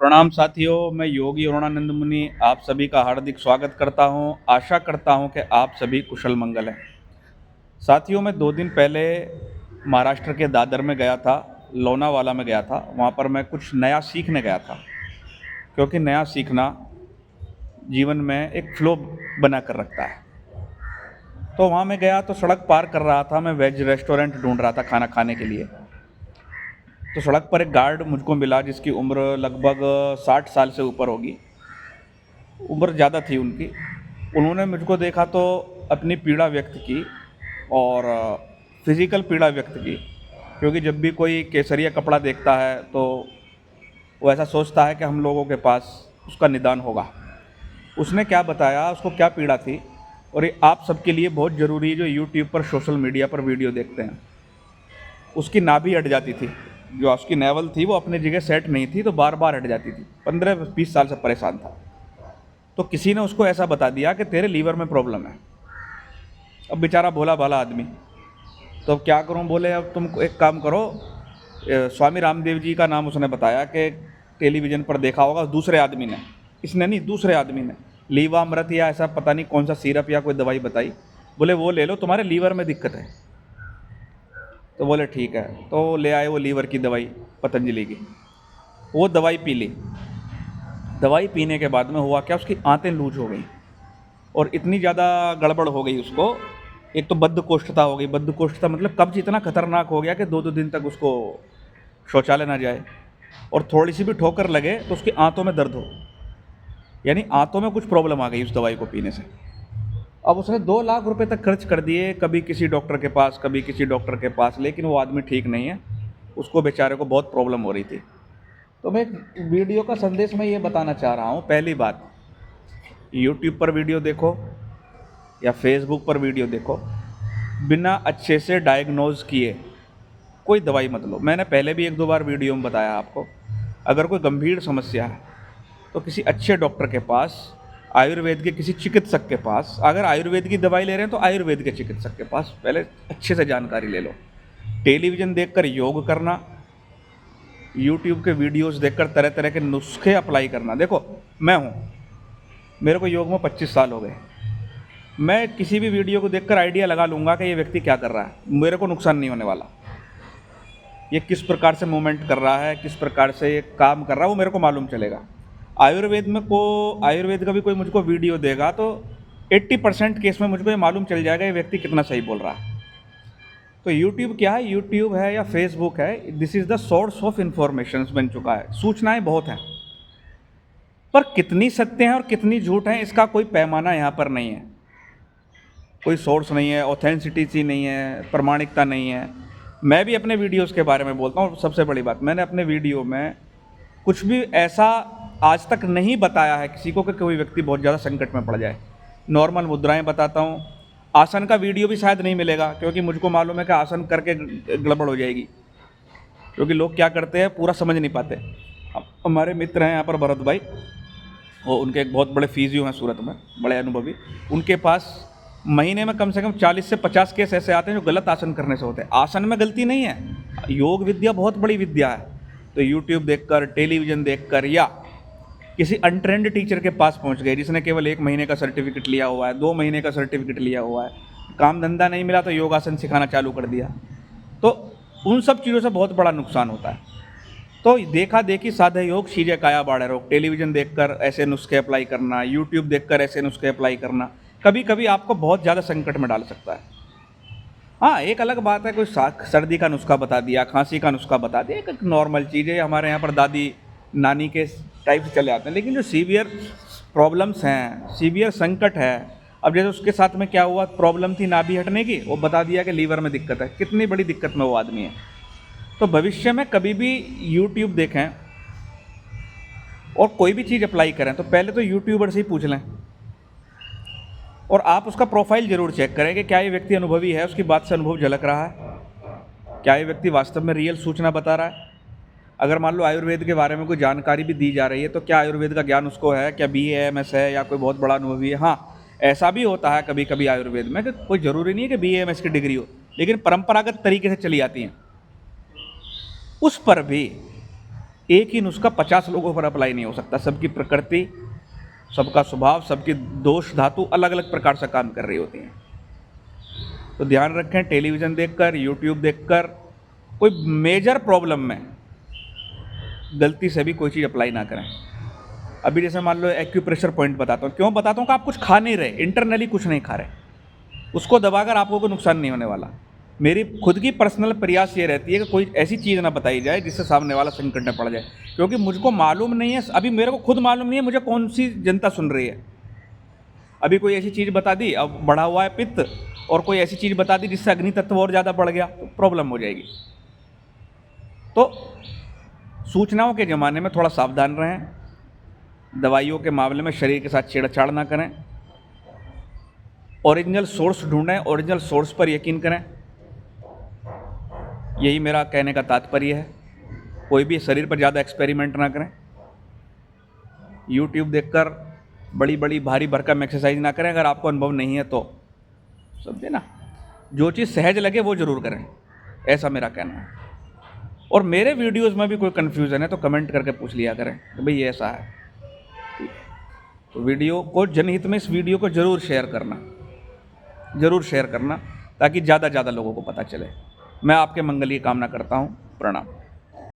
प्रणाम साथियों, मैं योगी अरुणानंद मुनि आप सभी का हार्दिक स्वागत करता हूं। आशा करता हूं कि आप सभी कुशल मंगल हैं। साथियों, मैं 2 दिन पहले महाराष्ट्र के दादर में गया था, लोनावाला में गया था। वहां पर मैं कुछ नया सीखने गया था, क्योंकि नया सीखना जीवन में एक फ्लो बना कर रखता है। तो वहाँ मैं गया तो सड़क पार कर रहा था, मैं वेज रेस्टोरेंट ढूंढ रहा था खाना खाने के लिए। तो सड़क पर एक गार्ड मुझको मिला जिसकी उम्र लगभग 60 साल से ऊपर होगी, उम्र ज़्यादा थी उनकी। उन्होंने मुझको देखा तो अपनी पीड़ा व्यक्त की और फिज़िकल पीड़ा व्यक्त की, क्योंकि जब भी कोई केसरिया कपड़ा देखता है तो वो ऐसा सोचता है कि हम लोगों के पास उसका निदान होगा। उसने क्या बताया, उसको क्या पीड़ा थी, और ये आप सबके लिए बहुत ज़रूरी है जो यूट्यूब पर सोशल मीडिया पर वीडियो देखते हैं। उसकी नाभि हट जाती थी, जो उसकी नेवल थी वो अपनी जगह सेट नहीं थी, तो बार बार हट जाती थी। 15-20 साल से परेशान था। तो किसी ने उसको ऐसा बता दिया कि तेरे लीवर में प्रॉब्लम है। अब बेचारा भोला भाला आदमी, तो अब क्या करूं? बोले अब तुम एक काम करो, स्वामी रामदेव जी का नाम उसने बताया कि टेलीविज़न पर देखा होगा दूसरे आदमी ने, इसने नहीं, दूसरे आदमी ने लीवामृत या ऐसा पता नहीं कौन सा सिरप या कोई दवाई बताई। बोले वो ले लो, तुम्हारे लीवर में दिक्कत है। तो बोले ठीक है, तो ले आए वो लीवर की दवाई पतंजलि की। वो दवाई पी ली। दवाई पीने के बाद में हुआ क्या, उसकी आंतें लूज हो गई और इतनी ज़्यादा गड़बड़ हो गई उसको। एक तो बद्धकोष्ठता हो गई। बद्धकोष्ठता मतलब कब्ज इतना खतरनाक हो गया कि 2-2 दिन तक उसको शौचालय ना जाए, और थोड़ी सी भी ठोकर लगे तो उसकी आंतों में दर्द हो, यानी आंतों में कुछ प्रॉब्लम आ गई उस दवाई को पीने से। अब उसने 2 लाख रुपए तक खर्च कर दिए, कभी किसी डॉक्टर के पास, कभी किसी डॉक्टर के पास, लेकिन वो आदमी ठीक नहीं है। उसको बेचारे को बहुत प्रॉब्लम हो रही थी। तो मैं एक वीडियो का संदेश मैं ये बताना चाह रहा हूँ। पहली बात, यूट्यूब पर वीडियो देखो या फेसबुक पर वीडियो देखो, बिना अच्छे से डायग्नोज किए कोई दवाई मत लो। मैंने पहले भी 1-2 बार वीडियो में बताया आपको, अगर कोई गंभीर समस्या है तो किसी अच्छे डॉक्टर के पास, आयुर्वेद के किसी चिकित्सक के पास, अगर आयुर्वेद की दवाई ले रहे हैं तो आयुर्वेद के चिकित्सक के पास पहले अच्छे से जानकारी ले लो। टेलीविज़न देखकर योग करना, यूट्यूब के वीडियोस देखकर तरह तरह के नुस्खे अप्लाई करना। देखो, मैं हूँ, मेरे को योग में 25 साल हो गए। मैं किसी भी वीडियो को देखकर आइडिया लगा लूँगा कि ये व्यक्ति क्या कर रहा है, मेरे को नुकसान नहीं होने वाला। ये किस प्रकार से मूवमेंट कर रहा है, किस प्रकार से ये काम कर रहा है, वो मेरे को मालूम चलेगा। आयुर्वेद का भी कोई मुझको वीडियो देगा तो 80% केस में मुझको ये मालूम चल जाएगा ये व्यक्ति कितना सही बोल रहा है। तो यूट्यूब क्या है, यूट्यूब है या फेसबुक है, this is the source of information बन चुका है। सूचनाएं बहुत हैं, पर कितनी सत्य हैं और कितनी झूठ हैं इसका कोई पैमाना यहाँ पर नहीं है। कोई सोर्स नहीं है, ऑथेंटिसिटी नहीं है, प्रमाणिकता नहीं है। मैं भी अपने वीडियोस के बारे में बोलता हूँ। सबसे बड़ी बात, मैंने अपने वीडियो में कुछ भी ऐसा आज तक नहीं बताया है किसी को कि कोई व्यक्ति बहुत ज़्यादा संकट में पड़ जाए। नॉर्मल मुद्राएं बताता हूँ। आसन का वीडियो भी शायद नहीं मिलेगा, क्योंकि मुझको मालूम है कि आसन करके गड़बड़ हो जाएगी, क्योंकि लोग क्या करते हैं पूरा समझ नहीं पाते। अब हमारे मित्र हैं यहाँ पर भरत भाई, वो उनके एक बहुत बड़े फिजियो हैं सूरत में, बड़े अनुभवी। उनके पास महीने में कम से कम 40 से 50 केस ऐसे आते हैं जो गलत आसन करने से होते हैं। आसन में गलती नहीं है, योग विद्या बहुत बड़ी विद्या है। तो यूट्यूब देखकर, टेलीविज़न देखकर, या किसी अनट्रेंड टीचर के पास पहुंच गए जिसने केवल 1 महीने का सर्टिफिकेट लिया हुआ है, 2 महीने का सर्टिफिकेट लिया हुआ है, काम धंधा नहीं मिला तो योगासन सिखाना चालू कर दिया, तो उन सब चीज़ों से बहुत बड़ा नुकसान होता है। तो देखा देखी साधे योग शीजे काया बाढ़े रोग। टेलीविज़न देखकर ऐसे नुस्खे अप्लाई करना, यूट्यूब देखकर ऐसे नुस्खे अप्लाई करना कभी कभी आपको बहुत ज़्यादा संकट में डाल सकता है। हाँ, एक अलग बात है, कोई सर्दी का नुस्खा बता दिया, खांसी का नुस्खा बता दिया, एक नॉर्मल चीज़ है, हमारे यहाँ पर दादी नानी के टाइप से चले आते हैं। लेकिन जो सीवियर प्रॉब्लम्स हैं, सीवियर संकट है, अब जैसे उसके साथ में क्या हुआ, प्रॉब्लम थी नाभि हटने की, वो बता दिया कि लीवर में दिक्कत है। कितनी बड़ी दिक्कत में वो आदमी है। तो भविष्य में कभी भी यूट्यूब देखें और कोई भी चीज़ अप्लाई करें तो पहले तो यूट्यूबर से ही पूछ लें, और आप उसका प्रोफाइल ज़रूर चेक करें कि क्या ये व्यक्ति अनुभवी है, उसकी बात से अनुभव झलक रहा है, क्या ये व्यक्ति वास्तव में रियल सूचना बता रहा है। अगर मान लो आयुर्वेद के बारे में कोई जानकारी भी दी जा रही है तो क्या आयुर्वेद का ज्ञान उसको है, क्या BAMS है या कोई बहुत बड़ा अनुभवी है। हाँ, ऐसा भी होता है कभी कभी आयुर्वेद में कि कोई ज़रूरी नहीं है कि BAMS की डिग्री हो, लेकिन परंपरागत तरीके से चली आती हैं। उस पर भी एक ही नुस्खा 50 लोगों पर अप्लाई नहीं हो सकता। सबकी प्रकृति, सबका स्वभाव, सबकी दोष धातु अलग अलग प्रकार से काम कर रही होती हैं। तो ध्यान रखें, टेलीविज़न देखकर, यूट्यूब देखकर कोई मेजर प्रॉब्लम में गलती से भी कोई चीज़ अप्लाई ना करें। अभी जैसे मान लो एक्यूप्रेशर पॉइंट बताता हूँ, क्यों बताता हूँ कि आप कुछ खा नहीं रहे, इंटरनली कुछ नहीं खा रहे, उसको दबाकर आपको कोई नुकसान नहीं होने वाला। मेरी खुद की पर्सनल प्रयास ये रहती है कि कोई ऐसी चीज़ ना बताई जाए जिससे सामने वाला संकट में पड़ जाए, क्योंकि मुझको मालूम नहीं है, अभी मेरे को खुद मालूम नहीं है मुझे कौन सी जनता सुन रही है। अभी कोई ऐसी चीज़ बता दी, अब बढ़ा हुआ है पित्त, और कोई ऐसी चीज़ बता दी जिससे अग्नि तत्व और ज़्यादा बढ़ गया, तो प्रॉब्लम हो जाएगी। तो सूचनाओं के ज़माने में थोड़ा सावधान रहें, दवाइयों के मामले में शरीर के साथ छेड़छाड़ ना करें, ओरिजिनल सोर्स ढूंढें, ओरिजिनल सोर्स पर यकीन करें। यही मेरा कहने का तात्पर्य है। कोई भी शरीर पर ज़्यादा एक्सपेरिमेंट ना करें। यूट्यूब देखकर बड़ी बड़ी भारी भरकम एक्सरसाइज ना करें अगर आपको अनुभव नहीं है तो। समझे ना, जो चीज़ सहज लगे वो ज़रूर करें, ऐसा मेरा कहना है। और मेरे वीडियोज़ में भी कोई कन्फ्यूज़न है तो कमेंट करके पूछ लिया करें कि भाई ऐसा है। तो वीडियो को, जनहित में इस वीडियो को ज़रूर शेयर करना ताकि ज़्यादा लोगों को पता चले। मैं आपके मंगल की कामना करता हूँ। प्रणाम।